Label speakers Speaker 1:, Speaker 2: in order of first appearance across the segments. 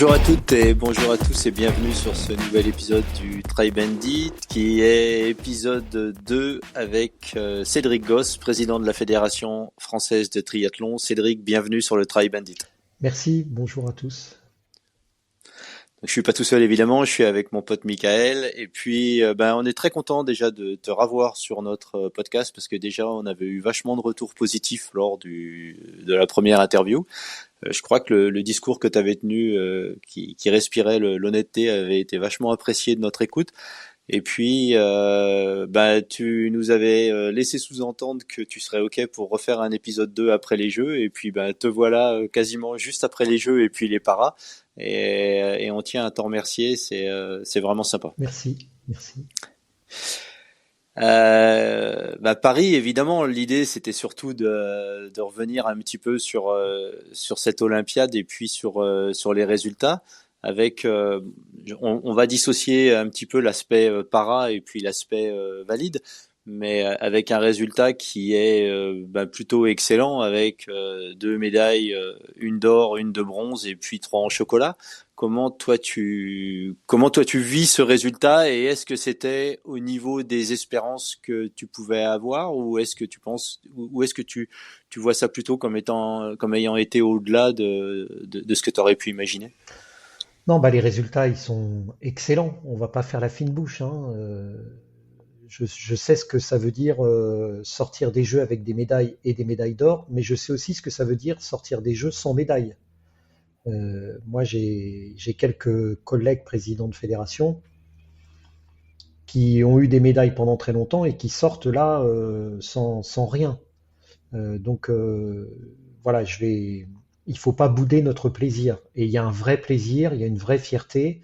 Speaker 1: Bonjour à toutes et bonjour à tous et bienvenue sur ce nouvel épisode du Try Bandit qui est épisode 2 avec Cédric Gosse, président de la Fédération française de triathlon. Cédric, bienvenue sur le Try Bandit.
Speaker 2: Merci, bonjour à tous.
Speaker 1: Je suis pas tout seul évidemment, je suis avec mon pote Michael et puis on est très content déjà de te revoir sur notre podcast parce que déjà on avait eu vachement de retours positifs lors de la première interview. Je crois que le discours que tu avais tenu qui respirait l'honnêteté avait été vachement apprécié de notre écoute. Et puis, tu nous avais laissé sous-entendre que tu serais OK pour refaire un épisode 2 après les Jeux. Et puis, te voilà quasiment juste après les Jeux et puis les paras. Et on tient à t'en remercier. C'est vraiment sympa.
Speaker 2: Merci.
Speaker 1: Paris, évidemment, l'idée c'était surtout de revenir un petit peu sur cette Olympiade et puis sur les résultats. Avec, on va dissocier un petit peu l'aspect para et puis l'aspect valide, mais avec un résultat qui est plutôt excellent avec 2 médailles, une d'or, une de bronze et puis 3 en chocolat. Comment toi tu vis ce résultat et est-ce que c'était au niveau des espérances que tu pouvais avoir ou est-ce que tu vois ça plutôt comme ayant été au-delà de ce que tu aurais pu imaginer?
Speaker 2: Non, les résultats, ils sont excellents. On va pas faire la fine bouche, hein. Je sais ce que ça veut dire sortir des jeux avec des médailles et des médailles d'or, mais je sais aussi ce que ça veut dire sortir des jeux sans médaille. Moi, j'ai quelques collègues présidents de fédération qui ont eu des médailles pendant très longtemps et qui sortent là sans rien. Voilà, il faut pas bouder notre plaisir. Et il y a un vrai plaisir, il y a une vraie fierté,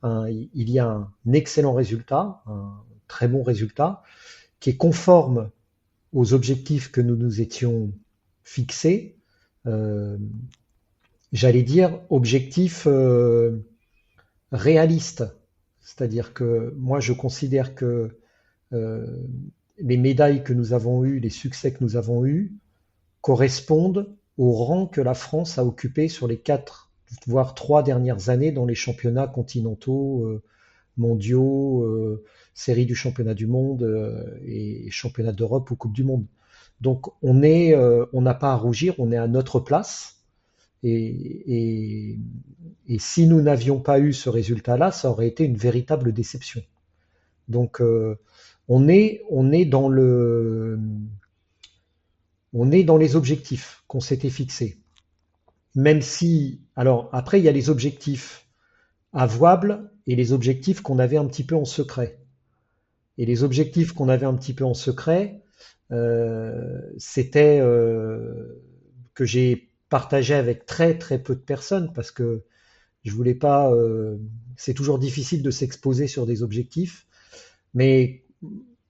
Speaker 2: il y a un excellent résultat, un très bon résultat, qui est conforme aux objectifs que nous nous étions fixés. Euh, J'allais dire objectifs réalistes. C'est-à-dire que moi, je considère que euh, les médailles que nous avons eues, les succès que nous avons eus, correspondent au rang que la France a occupé sur les 4, voire 3 dernières années dans les championnats continentaux, mondiaux, séries du championnat du monde et championnat d'Europe ou Coupe du Monde. Donc on n'a pas à rougir, on est à notre place. Et, et si nous n'avions pas eu ce résultat-là, ça aurait été une véritable déception. Donc on est dans les objectifs qu'on s'était fixés. Même si, alors après, il y a les objectifs avouables et les objectifs qu'on avait un petit peu en secret. Et les objectifs qu'on avait un petit peu en secret, c'était que j'ai partagé avec très très peu de personnes parce que je voulais pas. C'est toujours difficile de s'exposer sur des objectifs, mais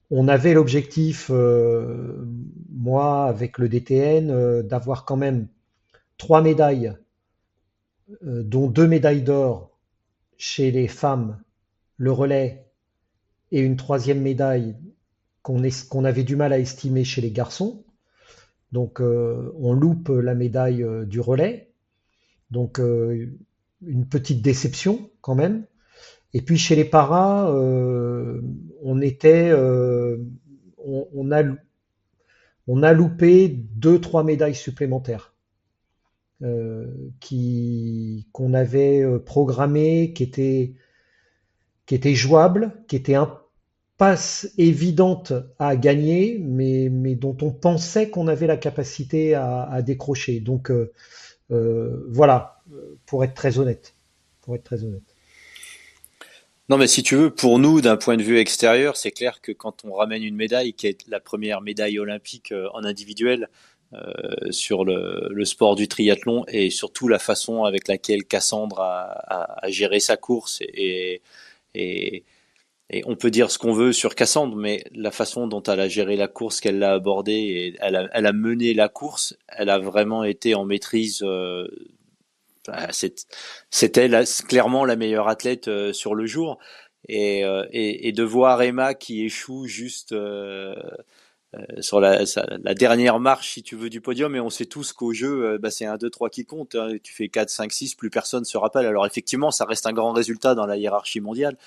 Speaker 2: on avait l'objectif, moi avec le DTN, d'avoir quand même 3 médailles, dont 2 médailles d'or chez les femmes, le relais, et une troisième médaille qu'on avait du mal à estimer chez les garçons. Donc on loupe la médaille du relais. Donc une petite déception quand même. Et puis chez les paras, on était, on a loupé 2, 3 médailles supplémentaires qu'on avait programmées, qui étaient jouables, qui étaient pas évidentes à gagner, mais dont on pensait qu'on avait la capacité à décrocher. Donc voilà, pour être très honnête. Pour être très honnête.
Speaker 1: Non, mais si tu veux, pour nous, d'un point de vue extérieur, c'est clair que quand on ramène une médaille, qui est la première médaille olympique en individuel sur le sport du triathlon, et surtout la façon avec laquelle Cassandre a géré sa course, et, et on peut dire ce qu'on veut sur Cassandre, mais la façon dont elle a géré la course, qu'elle l'a abordée, et elle a mené la course, elle a vraiment été en maîtrise. C'était clairement la meilleure athlète sur le jour et de voir Emma qui échoue juste sur la dernière marche, si tu veux, du podium, et on sait tous qu'au jeu, c'est 1, 2, 3 qui compte, hein. Tu fais 4, 5, 6, plus personne se rappelle. Alors effectivement, ça reste un grand résultat dans la hiérarchie mondiale,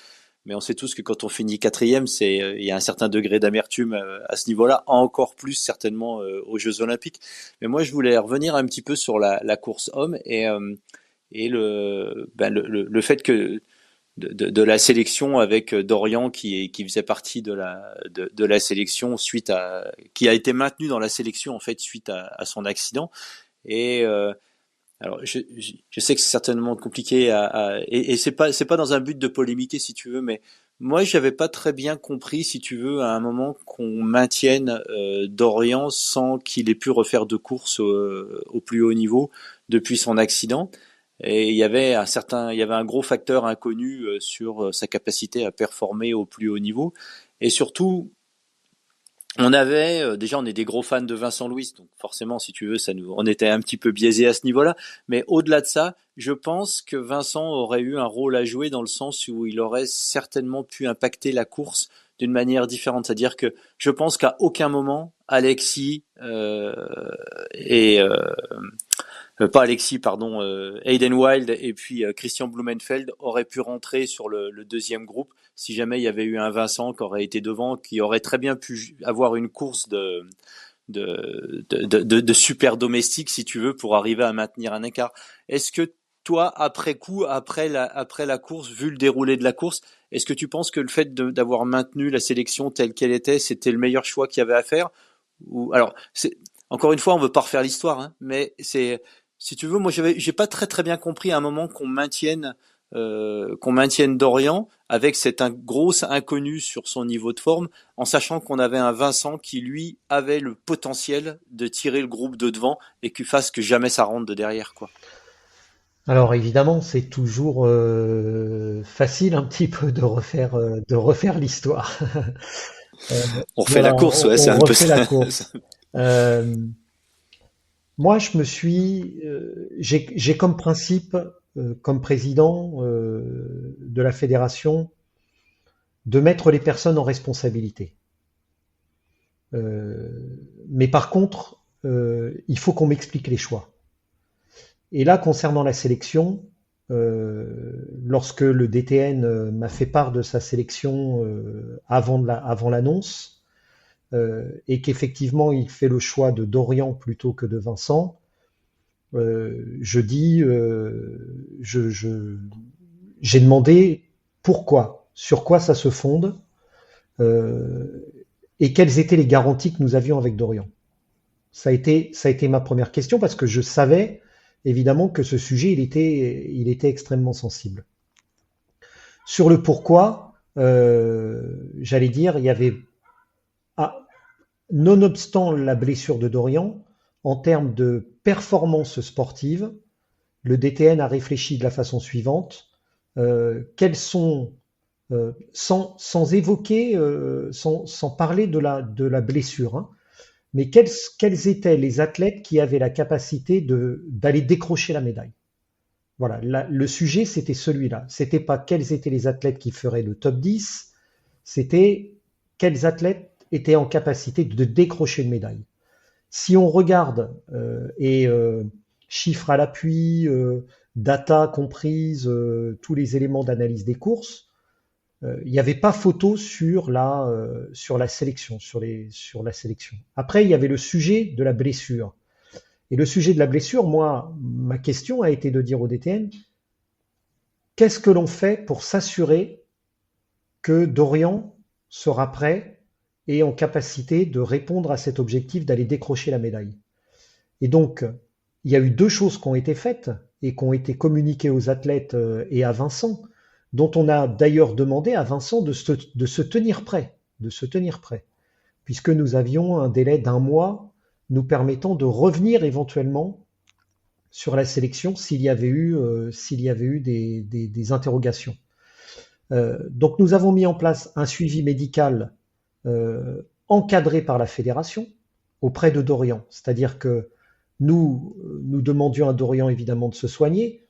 Speaker 1: mais on sait tous que quand on finit quatrième, il y a un certain degré d'amertume à ce niveau-là, encore plus certainement aux Jeux Olympiques. Mais moi, je voulais revenir un petit peu sur la course homme et le fait que de la sélection avec Dorian qui faisait partie de la sélection qui a été maintenu dans la sélection en fait suite à son accident. Et alors je sais que c'est certainement compliqué et c'est pas dans un but de polémiquer si tu veux, mais moi j'avais pas très bien compris si tu veux à un moment qu'on maintienne Dorian sans qu'il ait pu refaire de course au plus haut niveau depuis son accident. Et il y avait un gros facteur inconnu sur sa capacité à performer au plus haut niveau. Et surtout, déjà on est des gros fans de Vincent Louis, donc forcément, si tu veux, on était un petit peu biaisé à ce niveau-là. Mais au-delà de ça, je pense que Vincent aurait eu un rôle à jouer dans le sens où il aurait certainement pu impacter la course d'une manière différente. C'est-à-dire que je pense qu'à aucun moment, Alexis et pas Alexis, pardon, Hayden Wild et puis Christian Blumenfeld auraient pu rentrer sur le deuxième groupe si jamais il y avait eu un Vincent qui aurait été devant, qui aurait très bien pu avoir une course de super domestique, si tu veux, pour arriver à maintenir un écart. Est-ce que toi, après coup, après la course, vu le déroulé de la course, est-ce que tu penses que le fait d'avoir maintenu la sélection telle qu'elle était, c'était le meilleur choix qu'il y avait à faire? Ou alors, encore une fois, on veut pas refaire l'histoire, hein, mais si tu veux, moi j'ai pas très bien compris à un moment qu'on maintienne Dorian avec cette grosse inconnue sur son niveau de forme, en sachant qu'on avait un Vincent qui lui avait le potentiel de tirer le groupe de devant et qu'il fasse que jamais ça rentre de derrière, quoi.
Speaker 2: Alors évidemment, c'est toujours facile un petit peu de refaire l'histoire. Euh,
Speaker 1: On refait
Speaker 2: voilà,
Speaker 1: la course, ouais, c'est
Speaker 2: on
Speaker 1: un peu
Speaker 2: refait la
Speaker 1: ça.
Speaker 2: course. Euh, Moi, j'ai comme principe, comme président de la fédération, de mettre les personnes en responsabilité. Mais par contre, il faut qu'on m'explique les choix. Et là, concernant la sélection, lorsque le DTN m'a fait part de sa sélection avant l'annonce, et qu'effectivement il fait le choix de Dorian plutôt que de Vincent, je dis, j'ai demandé pourquoi, sur quoi ça se fonde, euh, et quelles étaient les garanties que nous avions avec Dorian. Ça a été ma première question parce que je savais évidemment que ce sujet, il était extrêmement sensible. Sur le pourquoi, j'allais dire, il y avait, ah, nonobstant la blessure de Dorian, en termes de performance sportive, le DTN a réfléchi de la façon suivante. Quels sont, sans évoquer, sans parler de la blessure, hein, mais quels étaient les athlètes qui avaient la capacité d'aller décrocher la médaille? Voilà, le sujet, c'était celui-là. C'était pas quels étaient les athlètes qui feraient le top 10, c'était quels athlètes étaient en capacité de décrocher une médaille. Si on regarde, chiffres à l'appui, data comprise, tous les éléments d'analyse des courses, il n'y avait pas photo sur la sélection, sur la sélection. Après, il y avait le sujet de la blessure. Et le sujet de la blessure, moi, ma question a été de dire au DTN, qu'est-ce que l'on fait pour s'assurer que Dorian sera prêt et en capacité de répondre à cet objectif d'aller décrocher la médaille? Et donc, il y a eu deux choses qui ont été faites et qui ont été communiquées aux athlètes et à Vincent, dont on a d'ailleurs demandé à Vincent de se tenir prêt, puisque nous avions un délai d'un mois nous permettant de revenir éventuellement sur la sélection s'il y avait eu des interrogations. Donc nous avons mis en place un suivi médical encadré par la fédération auprès de Dorian, c'est-à-dire que nous demandions à Dorian évidemment de se soigner,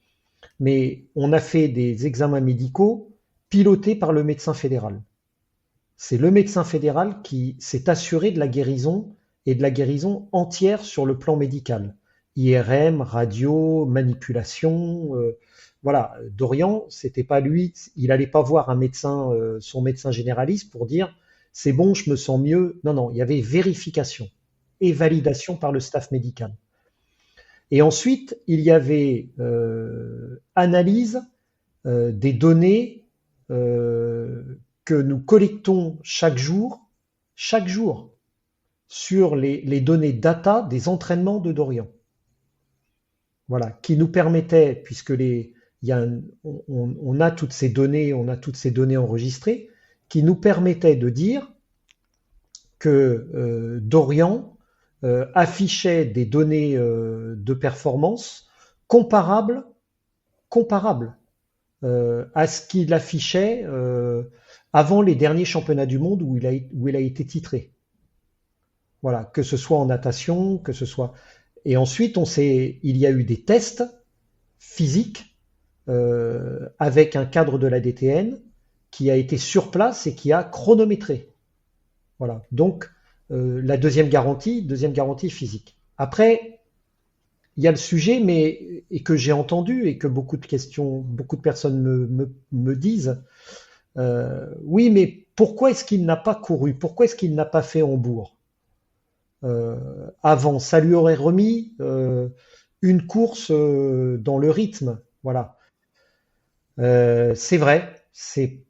Speaker 2: mais on a fait des examens médicaux pilotés par le médecin fédéral. C'est le médecin fédéral qui s'est assuré de la guérison et de la guérison entière sur le plan médical. IRM, radio, manipulation, voilà. Dorian, c'était pas lui, il allait pas voir un médecin, son médecin généraliste pour dire c'est bon, je me sens mieux. Non, non, il y avait vérification et validation par le staff médical. Et ensuite, il y avait analyse des données euh, que nous collectons chaque jour sur les données data des entraînements de Dorian. Voilà, qui nous permettaient, puisque on a toutes ces données, on a toutes ces données enregistrées, qui nous permettaient de dire que Dorian affichait des données de performance comparables, comparables à ce qu'il affichait avant les derniers championnats du monde où il a été titré. Voilà, que ce soit en natation, que ce soit. Et ensuite, il y a eu des tests physiques avec un cadre de la DTN qui a été sur place et qui a chronométré. Voilà. Donc, la deuxième garantie physique. Après, il y a le sujet, et que j'ai entendu et que beaucoup de personnes me disent, oui, mais pourquoi est-ce qu'il n'a pas couru? Pourquoi est-ce qu'il n'a pas fait Hambourg avant? Ça lui aurait remis une course dans le rythme. Voilà. C'est vrai, c'est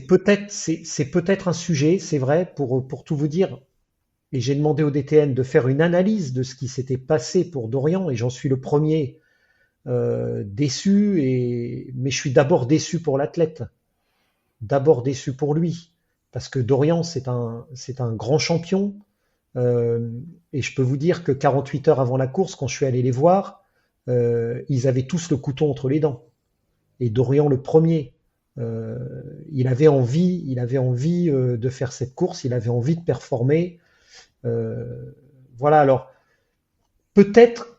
Speaker 2: peut-être un sujet, c'est vrai, pour tout vous dire. Et j'ai demandé au DTN de faire une analyse de ce qui s'était passé pour Dorian, et j'en suis le premier déçu, mais je suis d'abord déçu pour l'athlète, d'abord déçu pour lui, parce que Dorian, c'est un grand champion, et je peux vous dire que 48 heures avant la course, quand je suis allé les voir, ils avaient tous le couteau entre les dents. Et Dorian le premier, il avait envie de faire cette course, il avait envie de performer. Voilà, alors peut-être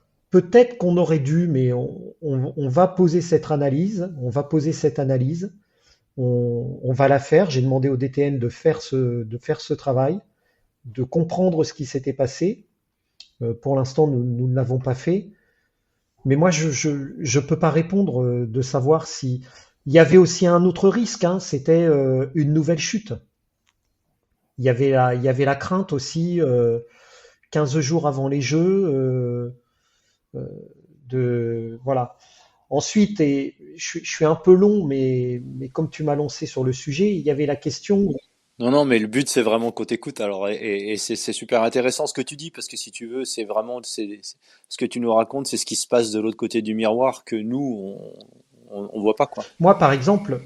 Speaker 2: qu'on aurait dû, mais on va poser cette analyse, on va la faire. J'ai demandé au DTN de faire ce travail, de comprendre ce qui s'était passé. Pour l'instant, nous ne l'avons pas fait. Mais moi, je peux pas répondre de savoir si il y avait aussi un autre risque, hein, c'était une nouvelle chute. Il y avait la crainte aussi 15 jours avant les Jeux de voilà. Ensuite, et je suis un peu long, mais comme tu m'as lancé sur le sujet, il y avait la question.
Speaker 1: Non, non, mais le but c'est vraiment qu'on t'écoute. Alors, et c'est super intéressant ce que tu dis parce que si tu veux, c'est vraiment ce que tu nous racontes, c'est ce qui se passe de l'autre côté du miroir que nous on voit pas quoi.
Speaker 2: Moi, par exemple,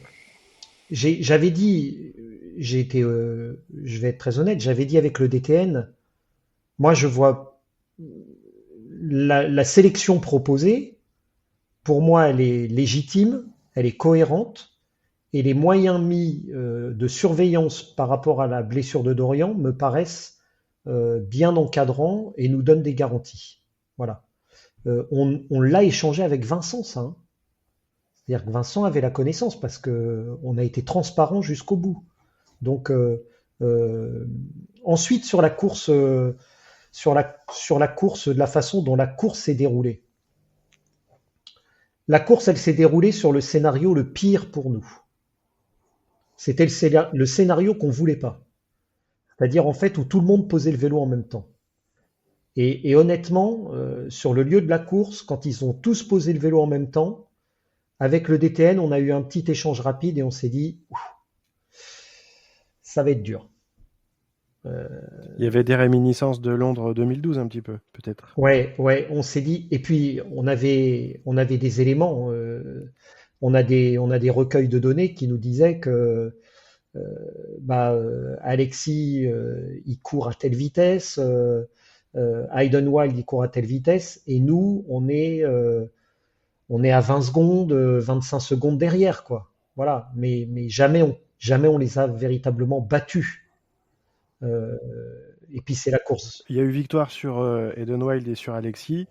Speaker 2: j'avais dit, je vais être très honnête, j'avais dit avec le DTN, moi je vois la sélection proposée, pour moi elle est légitime, elle est cohérente, et les moyens mis de surveillance par rapport à la blessure de Dorian me paraissent bien encadrants et nous donnent des garanties. Voilà. On l'a échangé avec Vincent, ça, hein. C'est-à-dire que Vincent avait la connaissance parce que on a été transparent jusqu'au bout. Donc euh, ensuite sur la course, sur la course, de la façon dont la course s'est déroulée. La course, elle s'est déroulée sur le scénario le pire pour nous. C'était le scénario qu'on voulait pas. C'est-à-dire en fait où tout le monde posait le vélo en même temps. Et honnêtement, sur le lieu de la course, quand ils ont tous posé le vélo en même temps, avec le DTN, on a eu un petit échange rapide et on s'est dit, ça va être dur.
Speaker 3: Il y avait des réminiscences de Londres 2012 un petit peu, peut-être.
Speaker 2: Ouais, ouais, on s'est dit, et puis on avait des éléments, on a des recueils de données qui nous disaient que Alexis, il court à telle vitesse, Hayden Wild, il court à telle vitesse, et nous, on est à 20 secondes, 25 secondes derrière, quoi. Voilà, mais jamais on les a véritablement battus. Euh, et puis c'est la course.
Speaker 3: Il y a eu victoire sur Eden Wild et sur Alexis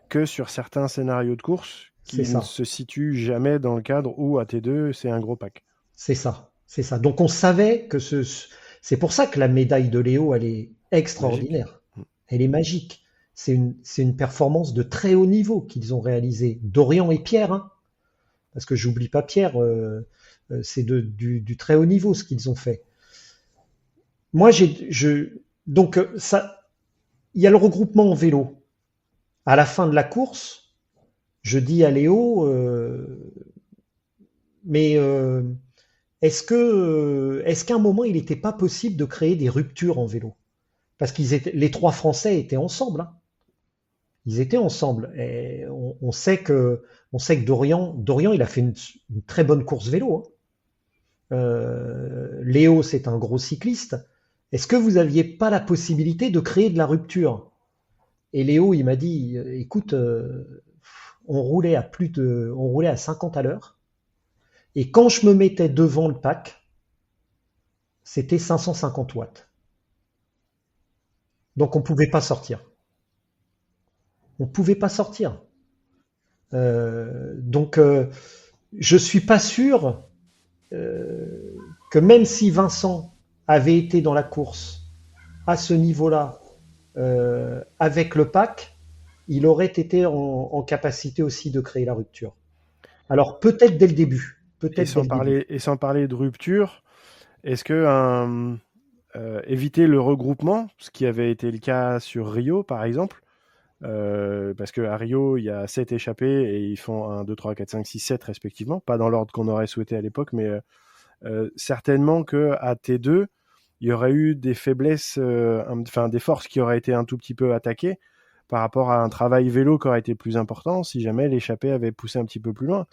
Speaker 3: que sur certains scénarios de course
Speaker 2: C'est
Speaker 3: qui ne
Speaker 2: ça,
Speaker 3: se situent jamais dans le cadre où à T2 c'est un gros pack.
Speaker 2: c'est ça, c'est ça. Donc on savait que C'est pour ça que la médaille de Léo, elle est
Speaker 3: Magique.
Speaker 2: extraordinaire. Elle est magique. C'est une performance de très haut niveau qu'ils ont réalisé. Dorian et Pierre, hein, parce que j'oublie pas Pierre, c'est du très haut niveau ce qu'ils ont fait. Moi, donc ça, il y a le regroupement en vélo. À la fin de la course, je dis à Léo, mais est-ce qu'à un moment il n'était pas possible de créer des ruptures en vélo? Parce les trois Français étaient ensemble, hein. Ils étaient ensemble. Et on sait que Dorian, il a fait une très bonne course vélo, hein. Léo, c'est un gros cycliste. Est-ce que vous aviez pas la possibilité de créer de la rupture? Et Léo, il m'a dit, écoute, on roulait à 50 à l'heure. Et quand je me mettais devant le pack, c'était 550 watts. Donc on pouvait pas sortir. On pouvait pas sortir. Donc je suis pas sûr euh, que même si Vincent avait été dans la course à ce niveau-là avec le pack, il aurait été en capacité aussi de créer la rupture. Alors peut-être dès le début,
Speaker 3: Et
Speaker 2: peut-être dès
Speaker 3: sans
Speaker 2: le début.
Speaker 3: parler, et sans parler de rupture, est-ce que éviter le regroupement, ce qui avait été le cas sur Rio par exemple, parce qu'à Rio, il y a 7 échappés et ils font 1, 2, 3, 4, 5, 6, 7 respectivement, pas dans l'ordre qu'on aurait souhaité à l'époque, mais certainement qu'à T2, il y aurait eu des faiblesses, enfin des forces qui auraient été un tout petit peu attaquées par rapport à un travail vélo qui aurait été plus important si jamais l'échappée avait poussé un petit peu plus loin.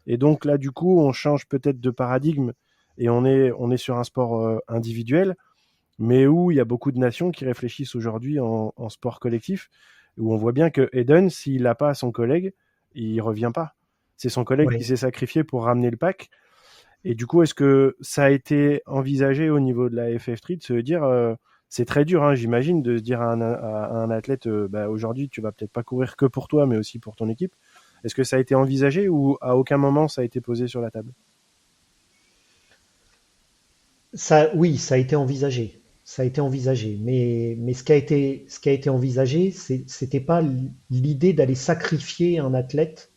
Speaker 3: Et donc là, du coup, on change peut-être de paradigme et on est sur un sport individuel, mais où il y a beaucoup de nations qui réfléchissent aujourd'hui en sport collectif, où on voit bien que Eden, s'il n'a pas son collègue, il revient pas. C'est son collègue qui
Speaker 2: Ouais.
Speaker 3: s'est sacrifié pour ramener le pack. Et du coup, est-ce que ça a été envisagé au niveau de la FF Street de se dire, c'est très dur, hein, j'imagine, de se dire à un athlète, bah, aujourd'hui, tu vas peut-être pas courir que pour toi, mais aussi pour ton équipe. Est-ce que ça a été envisagé ou à aucun moment ça a été posé sur la table?
Speaker 2: Ça, oui, ça a été envisagé. Ça a été envisagé. Mais ce qui a été envisagé, c'était pas l'idée d'aller sacrifier un athlète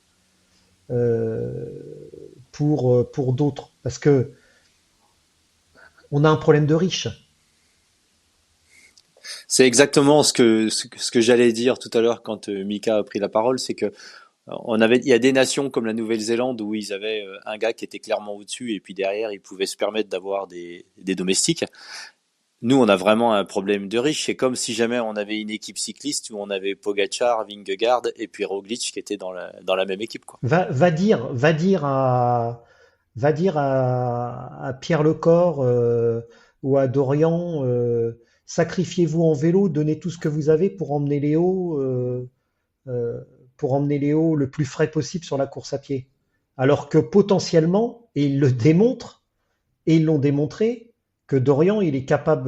Speaker 2: pour d'autres. Parce que on a un problème de riches.
Speaker 1: C'est exactement ce que j'allais dire tout à l'heure quand Mika a pris la parole, c'est que il y a des nations comme la Nouvelle-Zélande où ils avaient un gars qui était clairement au-dessus et puis derrière ils pouvaient se permettre d'avoir des domestiques. Nous, on a vraiment un problème de riches. C'est comme si jamais on avait une équipe cycliste où on avait Pogačar, Vingegaard et puis Roglic qui étaient dans la même équipe, quoi.
Speaker 2: Va dire à Pierre Lecor ou à Dorian, sacrifiez-vous en vélo, donnez tout ce que vous avez euh, pour emmener Léo le plus frais possible sur la course à pied. Alors que potentiellement, et ils le démontrent, et ils l'ont démontré, que Dorian, il est capable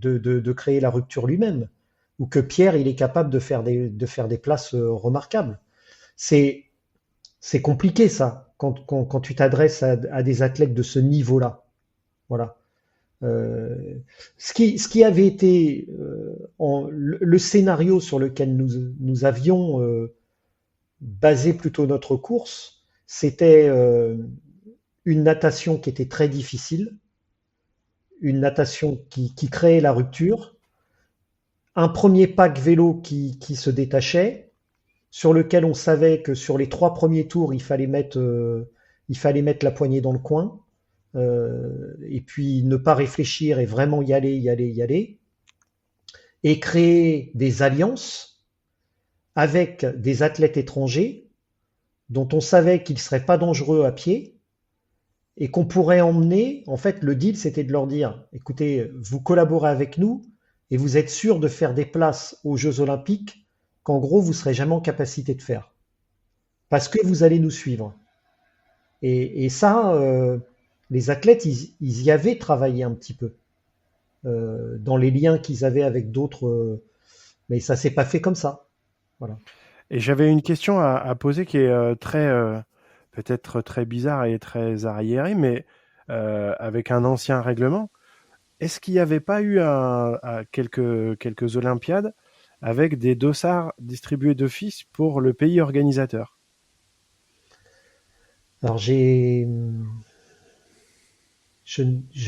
Speaker 2: de créer la rupture lui-même, ou que Pierre, il est capable de faire des places remarquables. C'est c'est compliqué ça, quand tu t'adresses à des athlètes de ce niveau-là. Voilà. Euh, ce qui avait été le scénario sur lequel nous avions basé plutôt notre course, c'était une natation qui était très difficile, une natation qui créait la rupture, un premier pack vélo qui se détachait, sur lequel on savait que sur les 3 premiers tours, il fallait mettre la poignée dans le coin, et puis ne pas réfléchir et vraiment y aller, y aller, y aller, et créer des alliances avec des athlètes étrangers dont on savait qu'ils ne seraient pas dangereux à pied et qu'on pourrait emmener. En fait, le deal, c'était de leur dire, écoutez, vous collaborez avec nous et vous êtes sûr de faire des places aux Jeux Olympiques qu'en gros, vous ne serez jamais en capacité de faire. Parce que vous allez nous suivre. Et ça, les athlètes, ils y avaient travaillé un petit peu dans les liens qu'ils avaient avec d'autres, mais ça s'est pas fait comme ça. Voilà.
Speaker 3: Et j'avais une question à poser qui est très, peut-être très bizarre et très arriérée, mais avec un ancien règlement. Est-ce qu'il n'y avait pas eu quelques Olympiades avec des dossards distribués d'office pour le pays organisateur?
Speaker 2: Alors je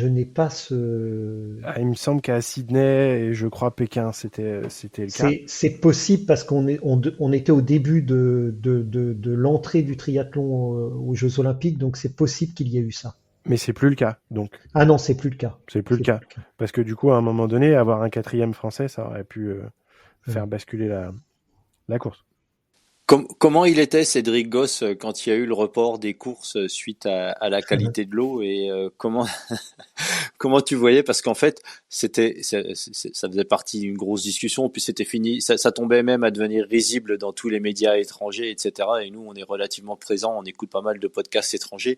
Speaker 2: n'ai pas ce.
Speaker 3: Il me semble qu'à Sydney et je crois Pékin, c'était le cas.
Speaker 2: C'est possible parce on était au début de l'entrée du triathlon aux Jeux Olympiques, donc c'est possible qu'il y ait eu ça.
Speaker 3: Mais c'est plus le cas, donc.
Speaker 2: Ah non, c'est plus le cas.
Speaker 3: C'est plus le cas. Parce que du coup, à un moment donné, avoir un 4e français, ça aurait pu faire basculer la course.
Speaker 1: Comment il était, Cédric Goss, quand il y a eu le report des courses suite à la qualité de l'eau, et comment tu voyais? Parce qu'en fait, ça faisait partie d'une grosse discussion, puis c'était fini, ça tombait même à devenir risible dans tous les médias étrangers, etc. Et nous, on est relativement présents, on écoute pas mal de podcasts étrangers.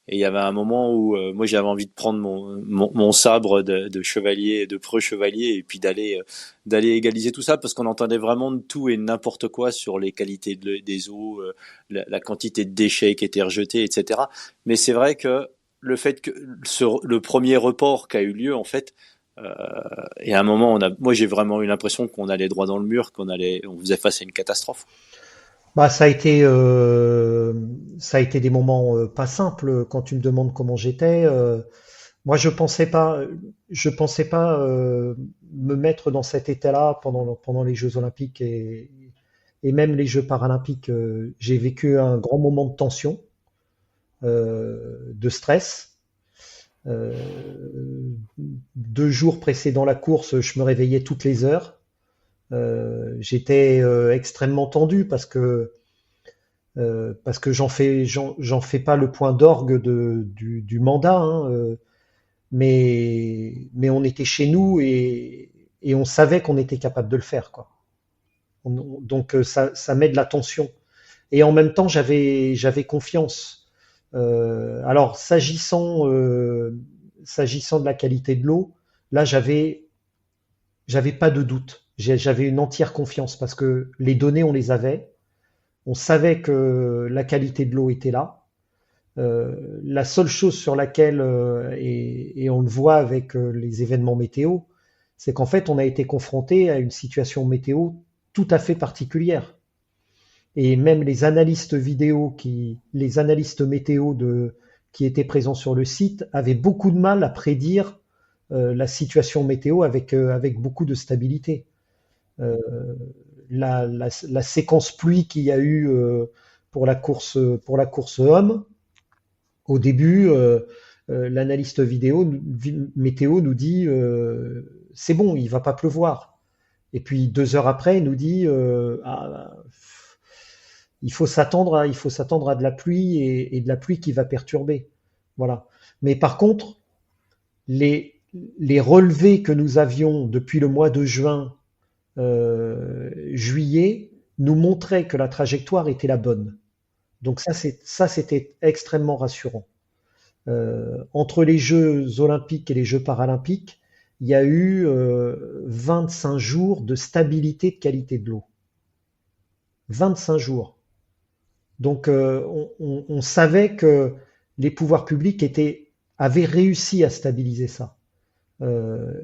Speaker 1: Et il y avait un moment où moi j'avais envie de prendre mon sabre de chevalier, de preux chevalier, et puis d'aller égaliser tout ça, parce qu'on entendait vraiment de tout et n'importe quoi sur les qualités des eaux, la quantité de déchets qui étaient rejetés, etc. Mais c'est vrai que le fait que le premier report qui a eu lieu, en fait, et à un moment, moi j'ai vraiment eu l'impression qu'on allait droit dans le mur, on faisait face à une catastrophe.
Speaker 2: Bah, ça a été des moments pas simples quand tu me demandes comment j'étais. Moi, je pensais pas me mettre dans cet état-là pendant les Jeux Olympiques et même les Jeux Paralympiques. J'ai vécu un grand moment de tension, de stress. Euh, 2 jours précédant la course, je me réveillais toutes les heures. J'étais extrêmement tendu parce que j'en fais pas le point d'orgue du mandat, hein, mais on était chez nous et on savait qu'on était capable de le faire, quoi. Donc ça met de la tension. Et en même temps, j'avais confiance. Alors s'agissant de la qualité de l'eau, là j'avais pas de doute. J'avais une entière confiance parce que les données on les avait. On savait que la qualité de l'eau était là. La seule chose sur laquelle, et on le voit avec les événements météo, c'est qu'en fait, on a été confronté à une situation météo tout à fait particulière. Et même les analystes météo qui étaient présents sur le site avaient beaucoup de mal à prédire la situation météo avec beaucoup de stabilité. Euh, la séquence pluie qu'il y a eu pour la course homme, au début, l'analyste météo nous dit c'est bon, il va pas pleuvoir. Et puis 2 heures après, il nous dit il faut s'attendre à de la pluie et de la pluie qui va perturber. Voilà. Mais par contre, les relevés que nous avions depuis le mois de juin, juillet, nous montraient que la trajectoire était la bonne. Donc ça c'était extrêmement rassurant. Entre les Jeux olympiques et les Jeux paralympiques, il y a eu 25 jours de stabilité de qualité de l'eau. 25 jours. Donc on savait que les pouvoirs publics avaient réussi à stabiliser ça.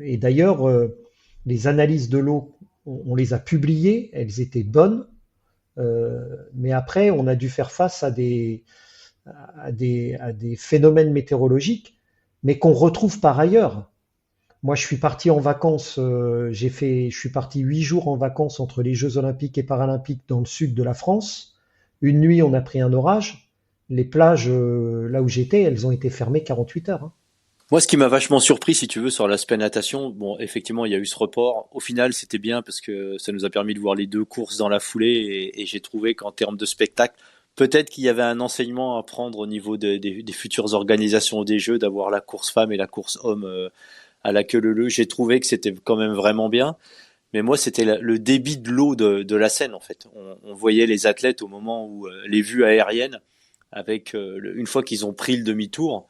Speaker 2: Et d'ailleurs, les analyses de l'eau, on les a publiées, elles étaient bonnes, mais après, on a dû faire face à des phénomènes météorologiques, mais qu'on retrouve par ailleurs. Moi, je suis parti en vacances, je suis parti 8 jours en vacances entre les Jeux olympiques et paralympiques dans le sud de la France. Une nuit, on a pris un orage. Les plages, là où j'étais, elles ont été fermées 48 heures. Hein.
Speaker 1: Moi, ce qui m'a vachement surpris, si tu veux, sur l'aspect natation, bon, effectivement, il y a eu ce report. Au final, c'était bien parce que ça nous a permis de voir les 2 courses dans la foulée, et j'ai trouvé qu'en termes de spectacle, peut-être qu'il y avait un enseignement à prendre au niveau des futures organisations des Jeux, d'avoir la course femme et la course homme à la queue leu-leu. J'ai trouvé que c'était quand même vraiment bien. Mais moi, c'était le débit de l'eau de la Seine, en fait. On voyait les athlètes au moment où les vues aériennes, avec une fois qu'ils ont pris le demi-tour,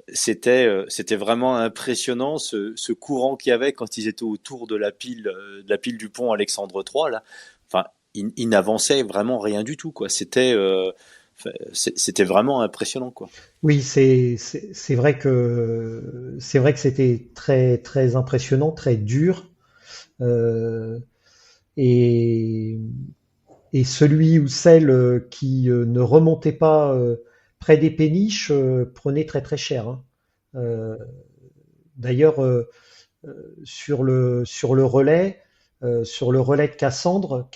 Speaker 1: c'était vraiment impressionnant ce courant qu'il y avait quand ils étaient autour de la pile du pont Alexandre III là. Enfin, ils n'avançaient vraiment rien du tout, quoi. C'était vraiment impressionnant, quoi.
Speaker 2: Oui, c'est vrai que c'était très très impressionnant, très dur. Euh, et et celui ou celle qui ne remontait pas près des péniches prenait très très cher, hein. Euh, D'ailleurs, sur le relais de Cassandre,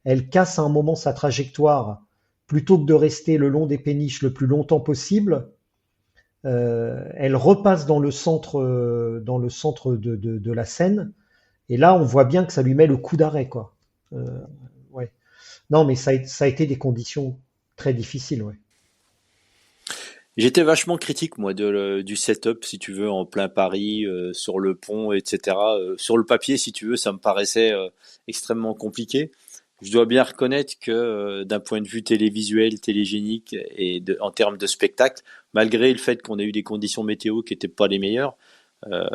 Speaker 2: elle casse à un moment sa trajectoire. Plutôt que de rester le long des péniches le plus longtemps possible, elle repasse dans le centre de la Seine. Et là, on voit bien que ça lui met le coup d'arrêt, quoi. Euh, ouais. Non, mais ça a été des conditions très difficiles, ouais.
Speaker 1: J'étais vachement critique, moi, du setup, si tu veux, en plein Paris, sur le pont, etc. Sur le papier, si tu veux, ça me paraissait extrêmement compliqué. Je dois bien reconnaître que d'un point de vue télévisuel, télégénique en termes de spectacle, malgré le fait qu'on ait eu des conditions météo qui n'étaient pas les meilleures, euh,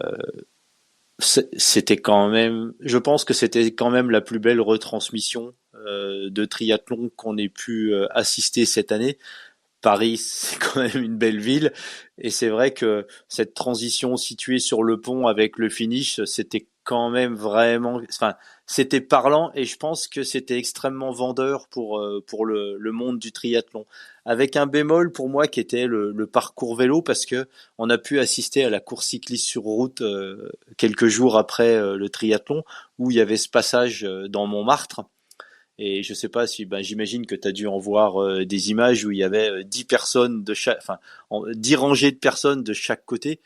Speaker 1: c'était quand même, je pense que c'était quand même la plus belle retransmission de triathlon qu'on ait pu assister cette année. Paris, c'est quand même une belle ville. Et c'est vrai que cette transition située sur le pont avec le finish, c'était quand même vraiment, enfin, c'était parlant et je pense que c'était extrêmement vendeur pour le monde du triathlon. Avec un bémol pour moi qui était le parcours vélo parce que on a pu assister à la course cycliste sur route quelques jours après le triathlon où il y avait ce passage dans Montmartre. Et je sais pas si, ben, j'imagine que tu as dû en voir des images où il y avait 10 personnes de chaque, enfin, 10 rangées de personnes de chaque côté.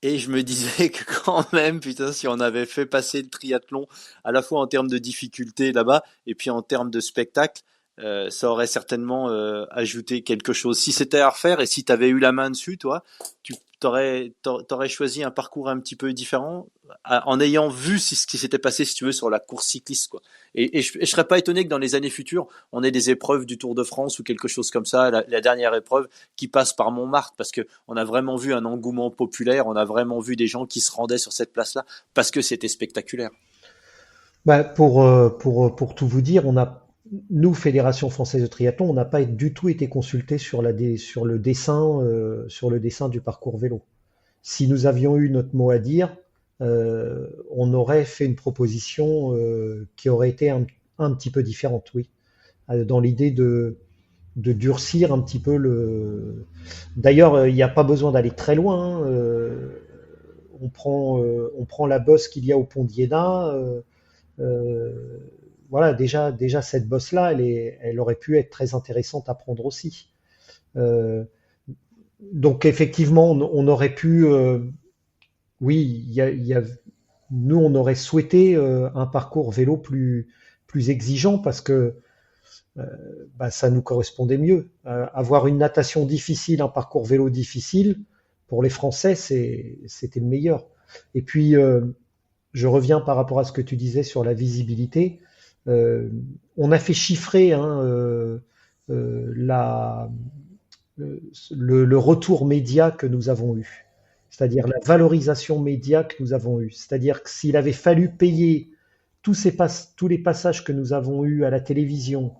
Speaker 1: Et je me disais que quand même, putain, si on avait fait passer le triathlon à la fois en termes de difficulté là-bas et puis en termes de spectacle, ça aurait certainement ajouté quelque chose. Si c'était à refaire et si tu avais eu la main dessus, toi, tu t'aurais choisi un parcours un petit peu différent en ayant vu ce qui s'était passé, si tu veux, sur la course cycliste, quoi. Et je serais pas étonné que dans les années futures, on ait des épreuves du Tour de France ou quelque chose comme ça, la dernière épreuve qui passe par Montmartre, parce que on a vraiment vu un engouement populaire, on a vraiment vu des gens qui se rendaient sur cette place-là parce que c'était spectaculaire.
Speaker 2: Bah, pour tout vous dire, nous, Fédération française de triathlon, on n'a pas du tout été consultés sur le dessin du parcours vélo. Si nous avions eu notre mot à dire, on aurait fait une proposition qui aurait été un petit peu différente, oui, dans l'idée de durcir un petit peu le. D'ailleurs, il n'y a pas besoin d'aller très loin, hein. On prend la bosse qu'il y a au pont d'Iéna. Euh, voilà, déjà cette bosse-là, elle aurait pu être très intéressante à prendre aussi. Euh, donc effectivement, on aurait pu, oui, nous on aurait souhaité un parcours vélo plus exigeant parce que euh, bah, ça nous correspondait mieux. Avoir une natation difficile, un parcours vélo difficile, pour les Français, c'était le meilleur. Et puis, je reviens par rapport à ce que tu disais sur la visibilité. Euh, on a fait chiffrer, hein, la, le retour média que nous avons eu, c'est-à-dire la valorisation média que nous avons eue. C'est-à-dire que s'il avait fallu payer tous les passages que nous avons eus à la télévision,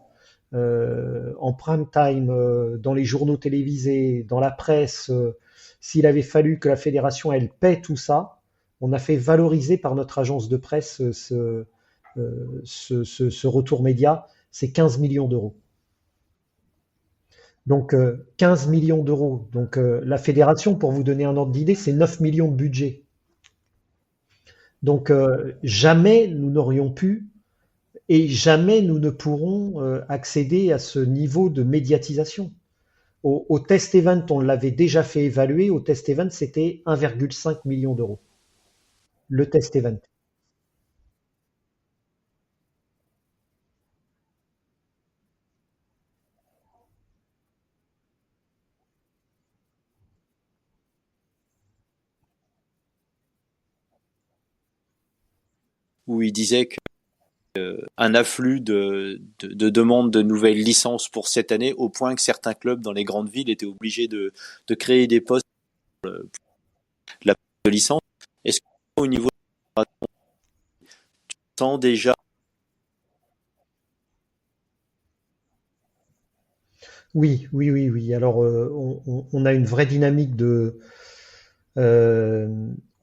Speaker 2: en prime time, dans les journaux télévisés, dans la presse, s'il avait fallu que la fédération elle paie tout ça, on a fait valoriser par notre agence de presse ce retour média, c'est 15 millions d'euros. Donc 15 millions d'euros. Donc la fédération, pour vous donner un ordre d'idée, c'est 9 millions de budget. Donc jamais nous n'aurions pu et jamais nous ne pourrons accéder à ce niveau de médiatisation. Au test event, on l'avait déjà fait évaluer. Au test event, c'était 1,5 million d'euros. Le test event.
Speaker 1: Où il disait qu'un afflux de demandes de nouvelles licences pour cette année, au point que certains clubs dans les grandes villes étaient obligés de créer des postes pour la de licence. Est-ce qu'au niveau sens déjà
Speaker 2: Oui, oui, oui, oui. Alors, on a une vraie dynamique euh,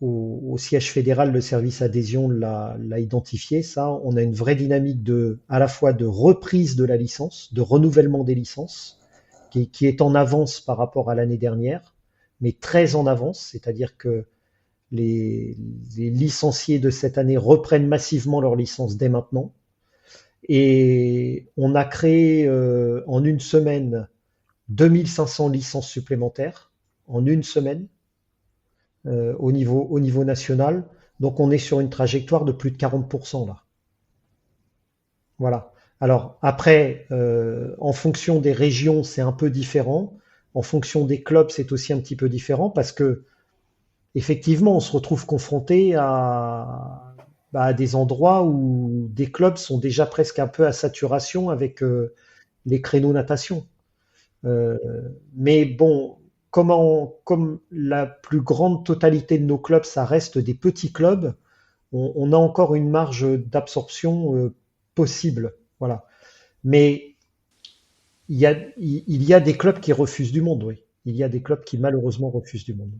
Speaker 2: au siège fédéral, le service adhésion l'a identifié, ça. On a une vraie dynamique à la fois de reprise de la licence, de renouvellement des licences, qui est en avance par rapport à l'année dernière, mais très en avance, c'est-à-dire que les, les licenciés de cette année reprennent massivement leur licence dès maintenant. Et on a créé en une semaine 2500 licences supplémentaires en une semaine au niveau national. Donc on est sur une trajectoire de plus de 40% là. Voilà. Alors après, en fonction des régions, c'est un peu différent. En fonction des clubs, c'est aussi un petit peu différent parce que effectivement, on se retrouve confronté à des endroits où des clubs sont déjà presque un peu à saturation avec les créneaux natation. Euh, mais bon, comme la plus grande totalité de nos clubs, ça reste des petits clubs, on a encore une marge d'absorption possible. Voilà. Mais il y a des clubs qui refusent du monde, oui. Il y a des clubs qui malheureusement refusent du monde.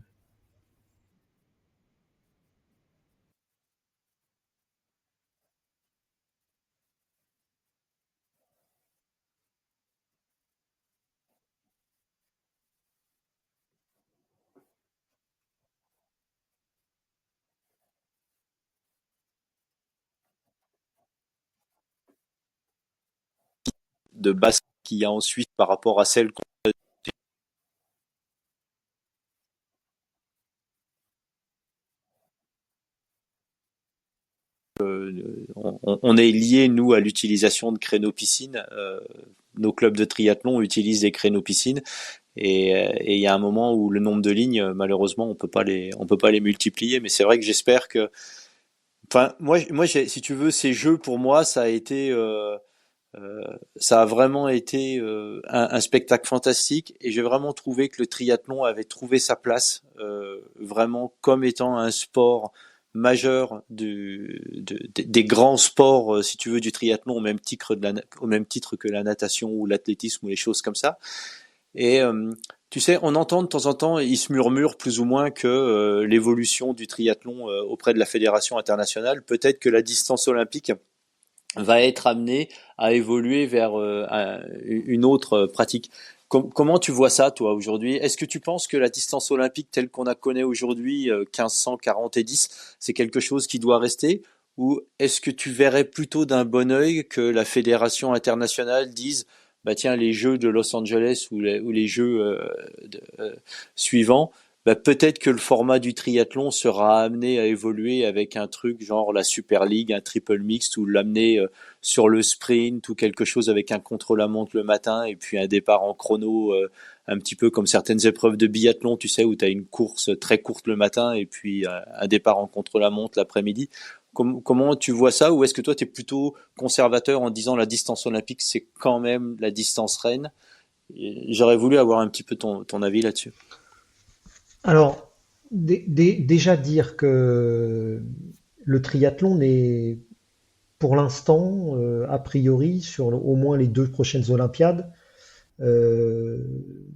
Speaker 1: de base qu'il y a ensuite par rapport à celle on est lié nous à l'utilisation de créneaux piscines. Nos clubs de triathlon utilisent des créneaux piscines et il y a un moment où le nombre de lignes, malheureusement, on peut pas les multiplier. Mais c'est vrai que j'espère que, enfin, si tu veux, ces jeux pour moi, ça a vraiment été un spectacle fantastique et j'ai vraiment trouvé que le triathlon avait trouvé sa place vraiment comme étant un sport majeur des grands sports, si tu veux, du triathlon au même titre que la natation ou l'athlétisme ou les choses comme ça. Et tu sais, on entend de temps en temps, il se murmure plus ou moins que l'évolution du triathlon auprès de la fédération internationale, peut-être que la distance olympique va être amené à évoluer vers une autre pratique. Comment tu vois ça, toi, aujourd'hui? Est-ce que tu penses que la distance olympique telle qu'on la connaît aujourd'hui, 1500, 40 et 10, c'est quelque chose qui doit rester? Ou est-ce que tu verrais plutôt d'un bon œil que la fédération internationale dise, bah tiens, les Jeux de Los Angeles ou les Jeux suivants, bah, peut-être que le format du triathlon sera amené à évoluer avec un truc genre la Super League, un triple mixte ou l'amener sur le sprint ou quelque chose avec un contre-la-montre le matin et puis un départ en chrono un petit peu comme certaines épreuves de biathlon, tu sais, où tu as une course très courte le matin et puis un départ en contre-la-montre l'après-midi. Comment tu vois ça ou est-ce que toi tu es plutôt conservateur en disant la distance olympique c'est quand même la distance reine? J'aurais voulu avoir un petit peu ton avis là-dessus.
Speaker 2: Alors, déjà dire que le triathlon n'est pour l'instant, a priori, sur au moins les deux prochaines Olympiades, euh,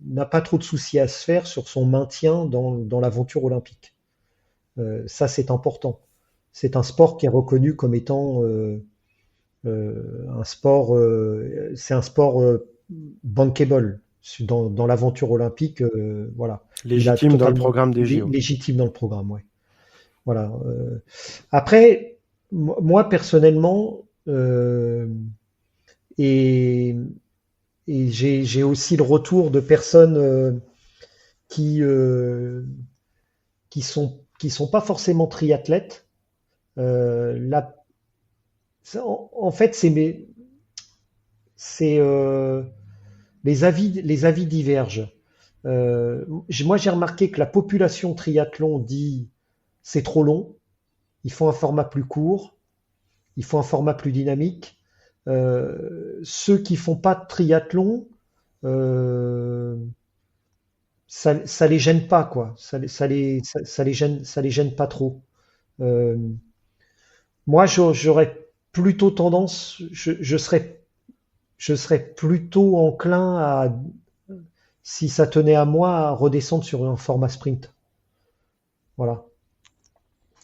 Speaker 2: n'a pas trop de soucis à se faire sur son maintien dans l'aventure olympique. Ça, c'est important. C'est un sport qui est reconnu comme étant un sport, c'est un sport bankable dans l'aventure olympique. Voilà, il a
Speaker 3: Légitime dans le
Speaker 2: totalement
Speaker 3: programme des JO.
Speaker 2: légitime dans le programme. Ouais. Voilà. Après, moi personnellement, et, et j'ai aussi le retour de personnes qui euh, qui sont pas forcément triathlètes. Là, en fait, c'est les avis divergent. Moi, j'ai remarqué que la population triathlon dit c'est trop long, il faut un format plus court, il faut un format plus dynamique. Ceux qui font pas de triathlon, euh, ça les gêne pas, quoi. Ça les gêne pas trop. Euh, Moi, j'aurais plutôt tendance, je serais plutôt enclin si ça tenait à moi, à redescendre sur un format sprint. Voilà.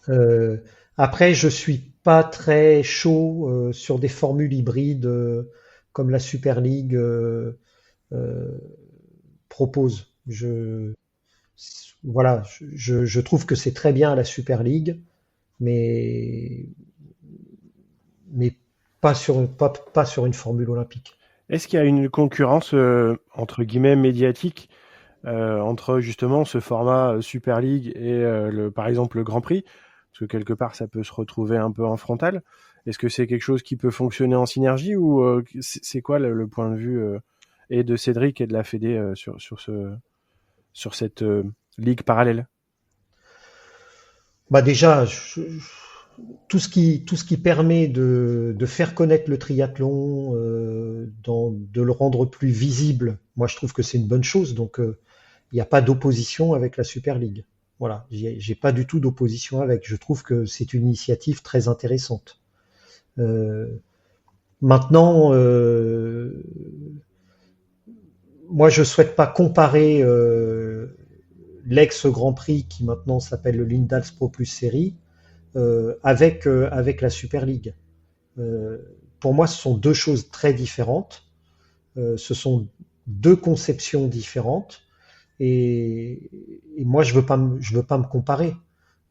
Speaker 2: Euh, Après, je suis pas très chaud sur des formules hybrides comme la Super League euh, propose. Voilà, je trouve que c'est très bien à la Super League, mais, mais pas sur une formule olympique.
Speaker 3: Est-ce qu'il y a une concurrence, entre guillemets «médiatique», entre justement ce format, Super League et par exemple, le Grand Prix? Parce que quelque part, ça peut se retrouver un peu en frontal. Est-ce que c'est quelque chose qui peut fonctionner en synergie ou c'est quoi le point de vue et de Cédric et de la Fédé sur cette ligue parallèle?
Speaker 2: Bah déjà, tout ce qui permet de faire connaître le triathlon, de le rendre plus visible, moi je trouve que c'est une bonne chose. Donc il n'y a pas d'opposition avec la Super League. Voilà, j'ai pas du tout d'opposition avec. Je trouve que c'est une initiative très intéressante. Euh, Maintenant, moi je souhaite pas comparer l'ex Grand Prix qui maintenant s'appelle le Lindals Pro Plus Series avec la Super League. Euh, pour moi, ce sont deux choses très différentes. Ce sont deux conceptions différentes. Et, et moi, je veux pas me comparer.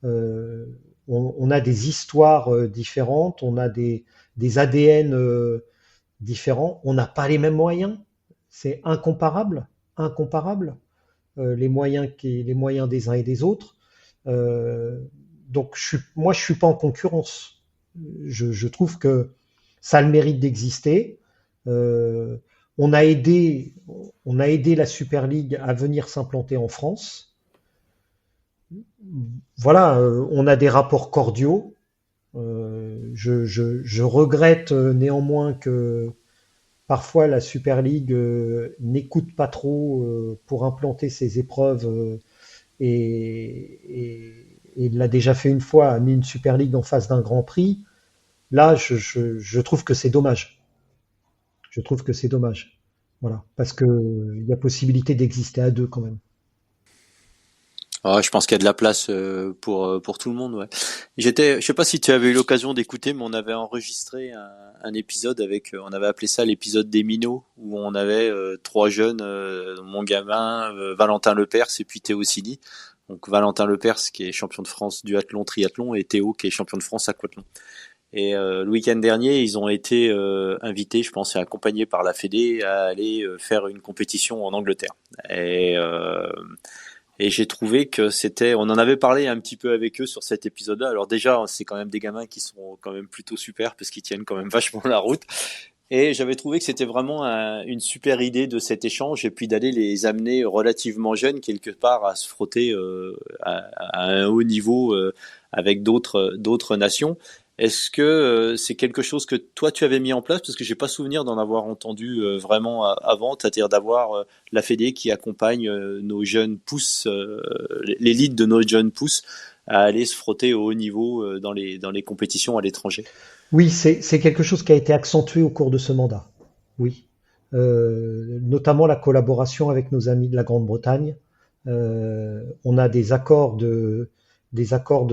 Speaker 2: Euh, on a des histoires différentes, on a des ADN différents, on n'a pas les mêmes moyens. C'est incomparable, incomparable, les moyens des uns et des autres. Euh, donc, moi, je suis pas en concurrence. Je trouve que ça a le mérite d'exister. Euh, on a aidé, on a aidé la Super League à venir s'implanter en France. Voilà, on a des rapports cordiaux. Je regrette néanmoins que parfois la Super League n'écoute pas trop pour implanter ses épreuves et il l'a déjà fait une fois, a mis une Super League en face d'un Grand Prix. Là, je trouve que c'est dommage. Je trouve que c'est dommage. Voilà, parce que il y a possibilité d'exister à deux quand même.
Speaker 1: Ah, je pense qu'il y a de la place pour tout le monde. Ouais. Je sais pas si tu avais eu l'occasion d'écouter, mais on avait enregistré un épisode avec, on avait appelé ça l'épisode des minots, où on avait trois jeunes, mon gamin, Valentin Lepers et puis Théo Sini. Donc Valentin Lepers qui est champion de France duathlon, triathlon, et Théo qui est champion de France aquathlon. Et le week-end dernier, ils ont été invités, je pense, et accompagnés par la Fédé à aller faire une compétition en Angleterre. Et et j'ai trouvé que on en avait parlé un petit peu avec eux sur cet épisode-là. Alors déjà, c'est quand même des gamins qui sont quand même plutôt super parce qu'ils tiennent quand même vachement la route. Et j'avais trouvé que c'était vraiment une super idée de cet échange et puis d'aller les amener relativement jeunes quelque part à se frotter à un haut niveau avec d'autres nations. Est-ce que c'est quelque chose que toi tu avais mis en place? Parce que j'ai pas souvenir d'en avoir entendu vraiment avant, c'est-à-dire d'avoir la Fédé qui accompagne nos jeunes pousses, l'élite de nos jeunes pousses à aller se frotter au haut niveau dans les compétitions à l'étranger.
Speaker 2: Oui, c'est quelque chose qui a été accentué au cours de ce mandat. Oui. Notamment la collaboration avec nos amis de la Grande-Bretagne. On a des accords de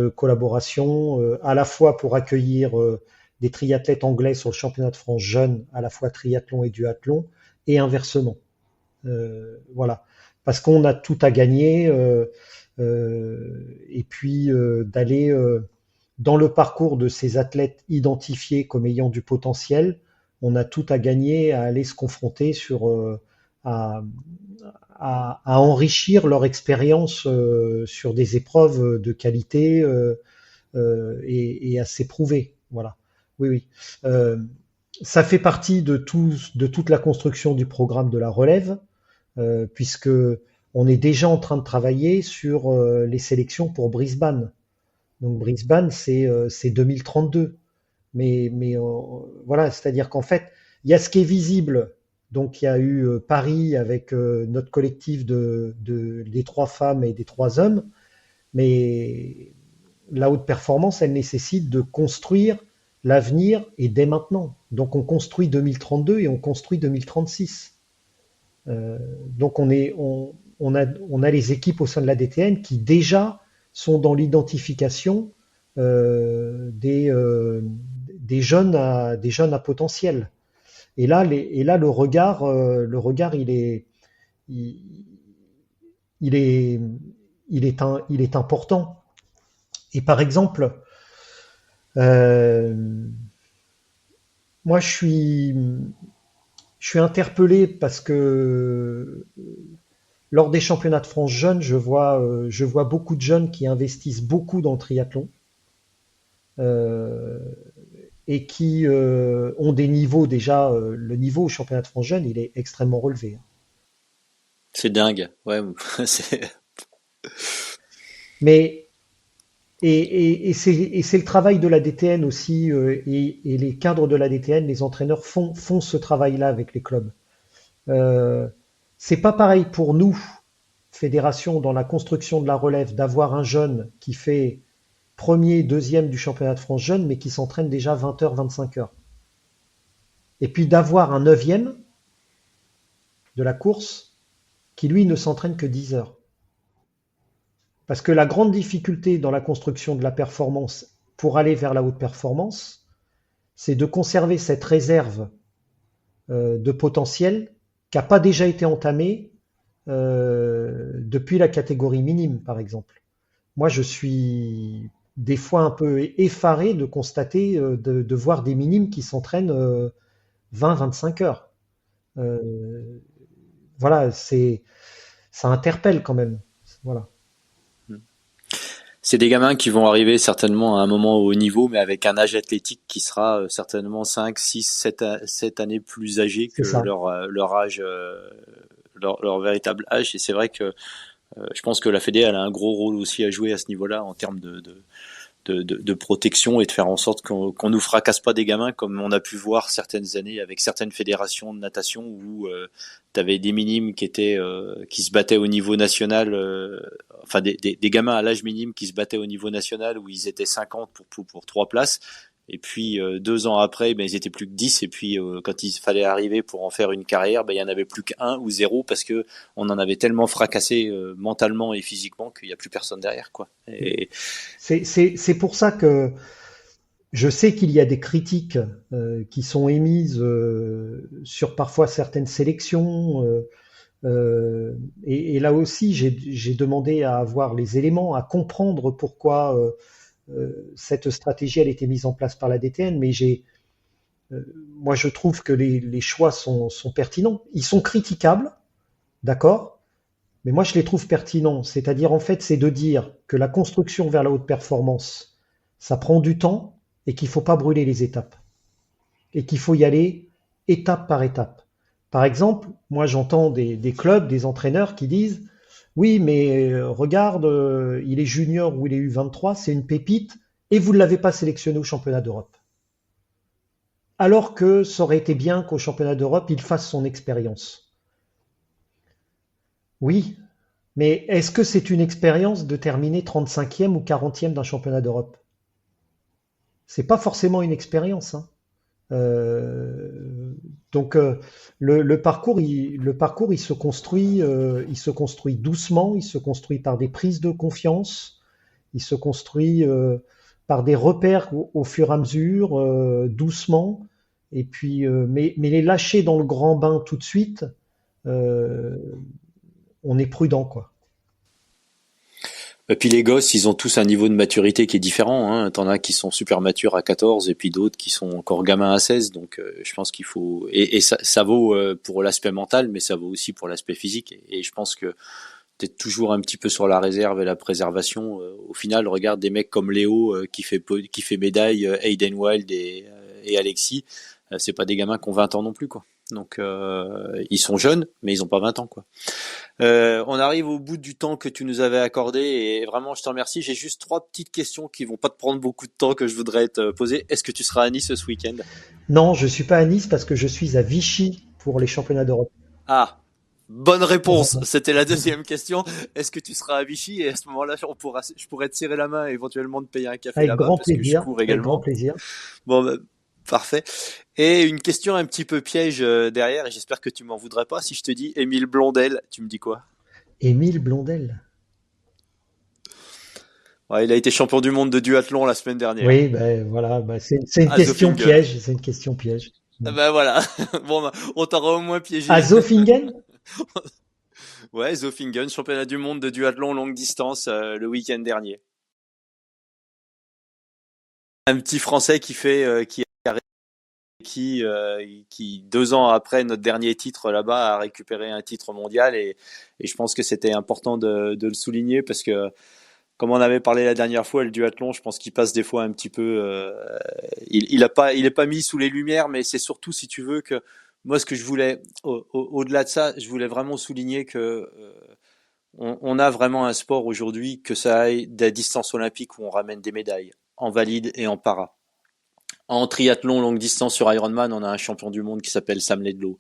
Speaker 2: collaboration à la fois pour accueillir des triathlètes anglais sur le championnat de France jeunes, à la fois triathlon et duathlon, et inversement. Voilà. Parce qu'on a tout à gagner et puis d'aller dans le parcours de ces athlètes identifiés comme ayant du potentiel, on a tout à gagner à aller se confronter à, à enrichir leur expérience sur des épreuves de qualité et à s'éprouver. Voilà. Oui, oui. Euh, Ça fait partie de toute la construction du programme de la relève, puisque on est déjà en train de travailler sur les sélections pour Brisbane. Donc Brisbane, c'est 2032. Voilà, c'est-à-dire qu'en fait, il y a ce qui est visible. Donc il y a eu Paris avec notre collectif des trois femmes et des trois hommes, mais la haute performance, elle nécessite de construire l'avenir et dès maintenant. Donc on construit 2032 et on construit 2036. Donc on a les équipes au sein de la DTN qui déjà sont dans l'identification des jeunes à potentiel. Et là, le regard, il, il est, il est important. Et par exemple, euh, moi, je suis interpellé parce que lors des championnats de France jeunes, je vois beaucoup de jeunes qui investissent beaucoup dans le triathlon euh, et qui ont des niveaux déjà. Le niveau au championnat de France jeunes, il est extrêmement relevé.
Speaker 1: C'est dingue. Ouais, c'est
Speaker 2: Mais et c'est le travail de la DTN aussi, et les cadres de la DTN, les entraîneurs font ce travail-là avec les clubs. Euh, c'est pas pareil pour nous, fédération, dans la construction de la relève, d'avoir un jeune qui fait premier, deuxième du championnat de France jeune, mais qui s'entraîne déjà 20 heures, 25 heures. Et puis d'avoir un neuvième de la course qui, lui, ne s'entraîne que 10 heures. Parce que la grande difficulté dans la construction de la performance pour aller vers la haute performance, c'est de conserver cette réserve de potentiel qui n'a pas déjà été entamée depuis la catégorie minime, par exemple. Moi, je suis des fois un peu effaré de constater, de voir des minimes qui s'entraînent 20-25 heures. Euh, voilà, ça interpelle quand même. Voilà.
Speaker 1: c'est des gamins qui vont arriver certainement à un moment au haut niveau, mais avec un âge athlétique qui sera certainement 5, 6, 7 années plus âgé
Speaker 2: C'est
Speaker 1: que
Speaker 2: ça.
Speaker 1: leur âge, leur véritable âge. Et c'est vrai que je pense que la Fédé elle a un gros rôle aussi à jouer à ce niveau-là en termes de protection et de faire en sorte qu'on nous fracasse pas des gamins comme on a pu voir certaines années avec certaines fédérations de natation où tu avais des minimes qui se battaient au niveau national, enfin des gamins à l'âge minime qui se battaient au niveau national où ils étaient 50 pour 3 places. Et puis 2 ans après, ben, ils étaient plus que 10. Et puis quand il fallait arriver pour en faire une carrière, ben, il y en avait plus qu'un ou zéro parce que on en avait tellement fracassé mentalement et physiquement qu'il n'y a plus personne derrière, quoi. Et
Speaker 2: C'est pour ça que je sais qu'il y a des critiques qui sont émises sur parfois certaines sélections. Et là aussi, j'ai demandé à avoir les éléments, à comprendre pourquoi cette stratégie elle a été mise en place par la DTN. Mais euh, moi, je trouve que les choix sont pertinents. Ils sont critiquables, d'accord? Mais moi, je les trouve pertinents. C'est-à-dire, en fait, c'est de dire que la construction vers la haute performance, ça prend du temps et qu'il ne faut pas brûler les étapes. Et qu'il faut y aller étape par étape. Par exemple, moi, j'entends des clubs, des entraîneurs qui disent, oui, mais regarde, il est junior ou il est U23, c'est une pépite, et vous ne l'avez pas sélectionné au championnat d'Europe. Alors que ça aurait été bien qu'au championnat d'Europe, il fasse son expérience. Oui, mais est-ce que c'est une expérience de terminer 35e ou 40e d'un championnat d'Europe? C'est pas forcément une expérience, hein. Euh, donc le parcours, il se construit doucement, il se construit par des prises de confiance, il se construit par des repères au fur et à mesure, doucement. Et puis, mais les lâcher dans le grand bain tout de suite, euh, on est prudent, quoi.
Speaker 1: Et puis les gosses, ils ont tous un niveau de maturité qui est différent, hein. T'en as qui sont super matures à 14 et puis d'autres qui sont encore gamins à 16. Donc je pense qu'il faut... Et ça vaut pour l'aspect mental, mais ça vaut aussi pour l'aspect physique. Et je pense que t'es toujours un petit peu sur la réserve et la préservation. Au final, regarde des mecs comme Léo qui fait médaille, Hayden Wild et Alexis. C'est pas des gamins qui ont 20 ans non plus, quoi. Donc ils sont jeunes, mais ils ont pas 20 ans, quoi. On arrive au bout du temps que tu nous avais accordé et vraiment je te remercie. J'ai juste 3 petites questions qui vont pas te prendre beaucoup de temps que je voudrais te poser. Est-ce que tu seras à Nice ce week-end?
Speaker 2: Non, je suis pas à Nice parce que je suis à Vichy pour les championnats d'Europe.
Speaker 1: Ah, bonne réponse. C'était la deuxième question. Est-ce que tu seras à Vichy et à ce moment-là je pourrais te serrer la main et éventuellement te payer un café
Speaker 2: Avec
Speaker 1: là-bas
Speaker 2: grand
Speaker 1: parce que je
Speaker 2: plaisir,
Speaker 1: cours
Speaker 2: avec grand
Speaker 1: également.
Speaker 2: plaisir.
Speaker 1: Bon, bah, Parfait. Et une question un petit peu piège derrière, et j'espère que tu m'en voudrais pas. Si je te dis Émile Blondel, tu me dis quoi?
Speaker 2: Émile Blondel.
Speaker 1: Ouais, il a été champion du monde de duathlon la semaine dernière.
Speaker 2: Oui, ben voilà, ben c'est une
Speaker 1: À
Speaker 2: question
Speaker 1: Zofingen.
Speaker 2: piège, c'est une question piège.
Speaker 1: Ah
Speaker 2: Mm.
Speaker 1: ben voilà. Bon, bah, on t'aura au moins
Speaker 2: À
Speaker 1: piégé.
Speaker 2: Zofingen?
Speaker 1: Ouais, Zofingen, championnat du monde de duathlon longue distance le week-end dernier. Un petit Français qui 2 ans après notre dernier titre là-bas a récupéré un titre mondial et je pense que c'était important de le souligner parce que comme on avait parlé la dernière fois, le duathlon, je pense qu'il passe des fois un petit peu. Il est pas mis sous les lumières, mais c'est surtout si tu veux que moi ce que je voulais au-delà de ça, je voulais vraiment souligner que on a vraiment un sport aujourd'hui que ça aille des distances olympiques où on ramène des médailles en valide et en para. En triathlon longue distance sur Ironman, on a un champion du monde qui s'appelle Sam Laidlow.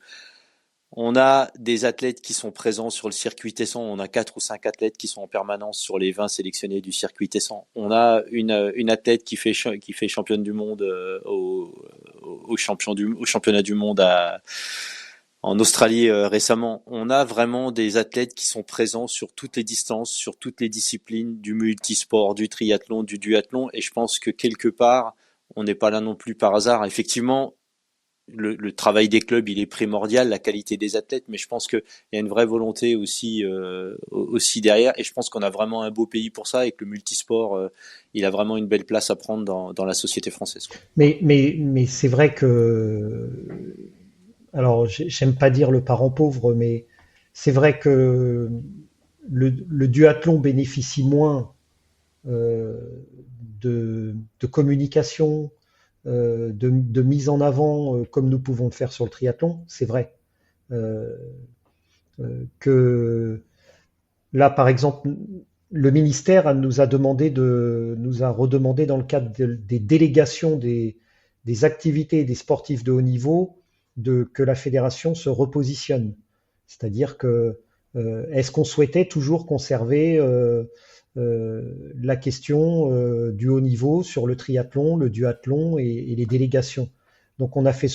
Speaker 1: On a des athlètes qui sont présents sur le circuit Tesson. On a 4 ou 5 athlètes qui sont en permanence sur les 20 sélectionnés du circuit Tesson. On a une athlète qui fait championne du monde au championnat du monde en Australie récemment. On a vraiment des athlètes qui sont présents sur toutes les distances, sur toutes les disciplines du multisport, du triathlon, du duathlon. Et je pense que quelque part, on n'est pas là non plus par hasard. Effectivement, le travail des clubs, il est primordial, la qualité des athlètes, mais je pense qu'il y a une vraie volonté aussi derrière, et je pense qu'on a vraiment un beau pays pour ça, et que le multisport, il a vraiment une belle place à prendre dans la société française, quoi.
Speaker 2: Mais c'est vrai que, alors j'aime pas dire le parent pauvre, mais c'est vrai que le duathlon bénéficie moins euh, de communication, de mise en avant comme nous pouvons le faire sur le triathlon, c'est vrai. Euh, que là, par exemple, le ministère nous a redemandé dans le cadre des délégations des activités des sportifs de haut niveau que la fédération se repositionne. C'est-à-dire que est-ce qu'on souhaitait toujours conserver la question du haut niveau sur le triathlon, le duathlon et les délégations. Donc on a fait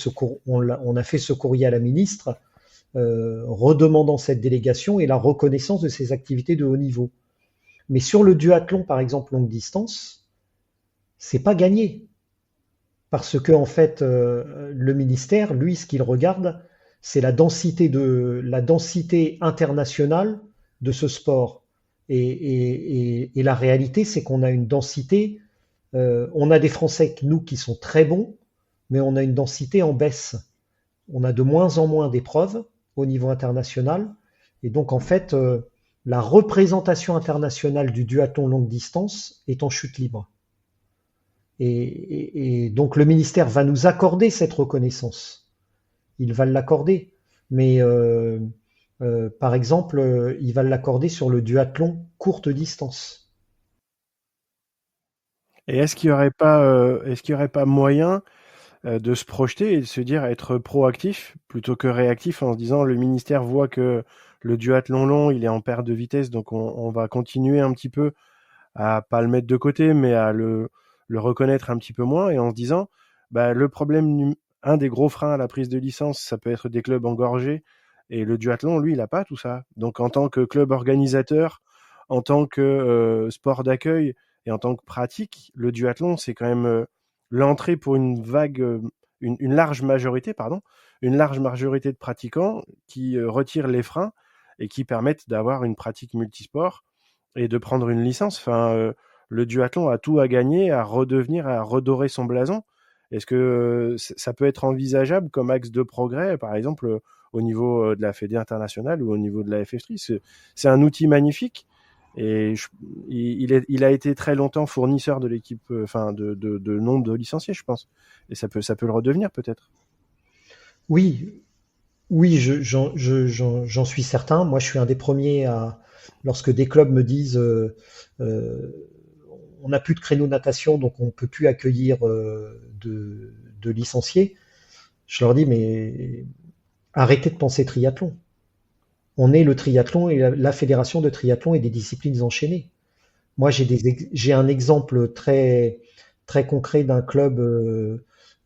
Speaker 2: on a fait ce courrier à la ministre redemandant cette délégation et la reconnaissance de ces activités de haut niveau. Mais sur le duathlon, par exemple, longue distance, c'est pas gagné. Parce que, en fait, le ministère, lui, ce qu'il regarde, c'est la densité internationale de ce sport. Et la réalité, c'est qu'on a une densité, on a des Français, nous, qui sont très bons, mais on a une densité en baisse. On a de moins en moins d'épreuves au niveau international. Et donc, en fait, la représentation internationale du duathlon longue distance est en chute libre. Et donc, le ministère va nous accorder cette reconnaissance. Il va l'accorder. Mais, par exemple, il va l'accorder sur le duathlon courte distance.
Speaker 3: Et est-ce qu'il y aurait pas moyen de se projeter et de se dire être proactif plutôt que réactif en se disant le ministère voit que le duathlon long il est en perte de vitesse, donc on va continuer un petit peu à pas le mettre de côté mais à le reconnaître un petit peu moins, et en se disant bah, le problème, un des gros freins à la prise de licence, ça peut être des clubs engorgés, et le duathlon lui il a pas tout ça. Donc en tant que club organisateur, en tant que sport d'accueil et en tant que pratique, le duathlon c'est quand même l'entrée pour une large majorité, une large majorité de pratiquants qui retirent les freins et qui permettent d'avoir une pratique multisport et de prendre une licence. Enfin, le duathlon a tout à gagner à redorer son blason. Est-ce que ça peut être envisageable comme axe de progrès, par exemple, au niveau de la Fédé internationale ou au niveau de la FF3? C'est un outil magnifique. Et il a été très longtemps fournisseur de l'équipe, de nombre de licenciés, je pense. Et ça peut le redevenir peut-être.
Speaker 2: Oui, oui, j'en suis certain. Moi, je suis un des premiers lorsque des clubs me disent euh, on n'a plus de créneau natation, donc on ne peut plus accueillir de licenciés, je leur dis mais arrêtez de penser triathlon. On est le triathlon et la fédération de triathlon et des disciplines enchaînées. Moi, j'ai un exemple très concret d'un club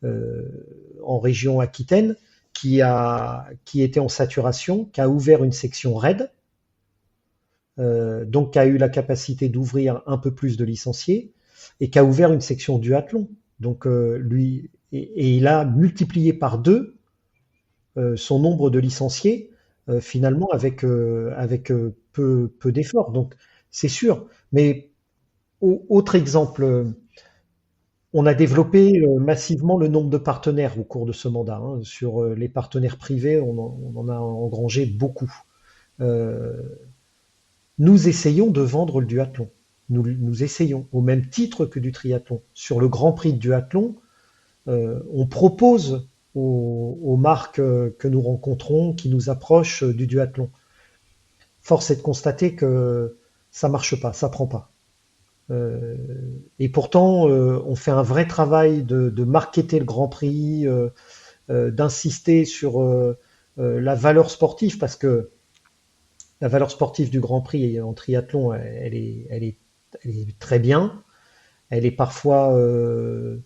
Speaker 2: euh, en région Aquitaine qui était en saturation, qui a ouvert une section raid, donc qui a eu la capacité d'ouvrir un peu plus de licenciés et qui a ouvert une section duathlon. Donc lui et il a multiplié par 2 son nombre de licenciés finalement avec peu d'efforts. Donc c'est sûr. Mais autre exemple, on a développé massivement le nombre de partenaires au cours de ce mandat, hein. Sur les partenaires privés, on en a engrangé beaucoup. Euh, Nous essayons de vendre le duathlon. Nous essayons, au même titre que du triathlon. Sur le Grand Prix de duathlon, on propose aux marques que nous rencontrons, qui nous approchent du duathlon. Force est de constater que ça marche pas, ça prend pas. Euh, et pourtant, on fait un vrai travail de marketer le Grand Prix, d'insister sur la valeur sportive, parce que la valeur sportive du Grand Prix en triathlon, elle est très bien. Elle est parfois euh,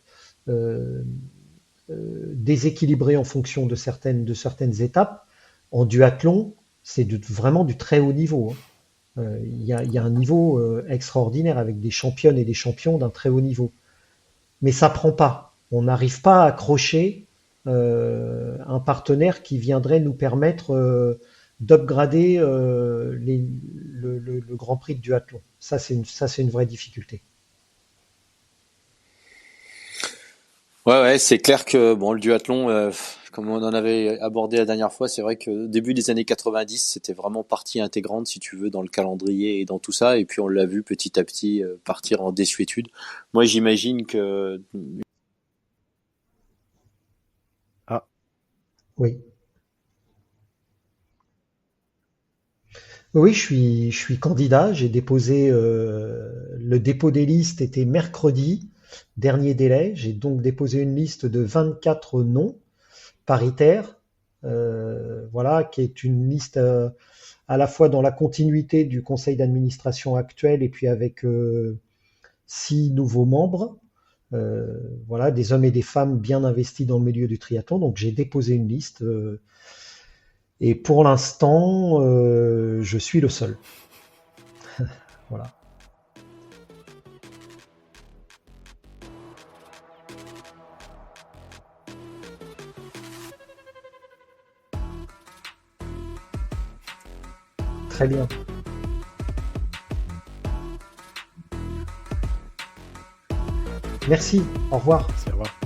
Speaker 2: déséquilibrée en fonction de certaines étapes. En duathlon, c'est vraiment du très haut niveau, hein. Il y a un niveau extraordinaire avec des championnes et des champions d'un très haut niveau. Mais ça prend pas. On n'arrive pas à accrocher un partenaire qui viendrait nous permettre d'upgrader le Grand Prix de duathlon. Ça, c'est une vraie difficulté.
Speaker 1: Ouais, c'est clair que bon, le duathlon, comme on en avait abordé la dernière fois, c'est vrai que au début des années 90, c'était vraiment partie intégrante, si tu veux, dans le calendrier et dans tout ça. Et puis on l'a vu petit à petit partir en désuétude. Moi, j'imagine que
Speaker 3: Ah,
Speaker 2: Oui. Oui, je suis candidat. J'ai déposé, le dépôt des listes était mercredi, dernier délai. J'ai donc déposé une liste de 24 noms paritaire, voilà, qui est une liste à la fois dans la continuité du conseil d'administration actuel et puis avec 6 nouveaux membres, voilà, des hommes et des femmes bien investis dans le milieu du triathlon. Donc j'ai déposé une liste et pour l'instant, je suis le seul. Voilà, très bien. Merci, au revoir.
Speaker 3: c'est à voir.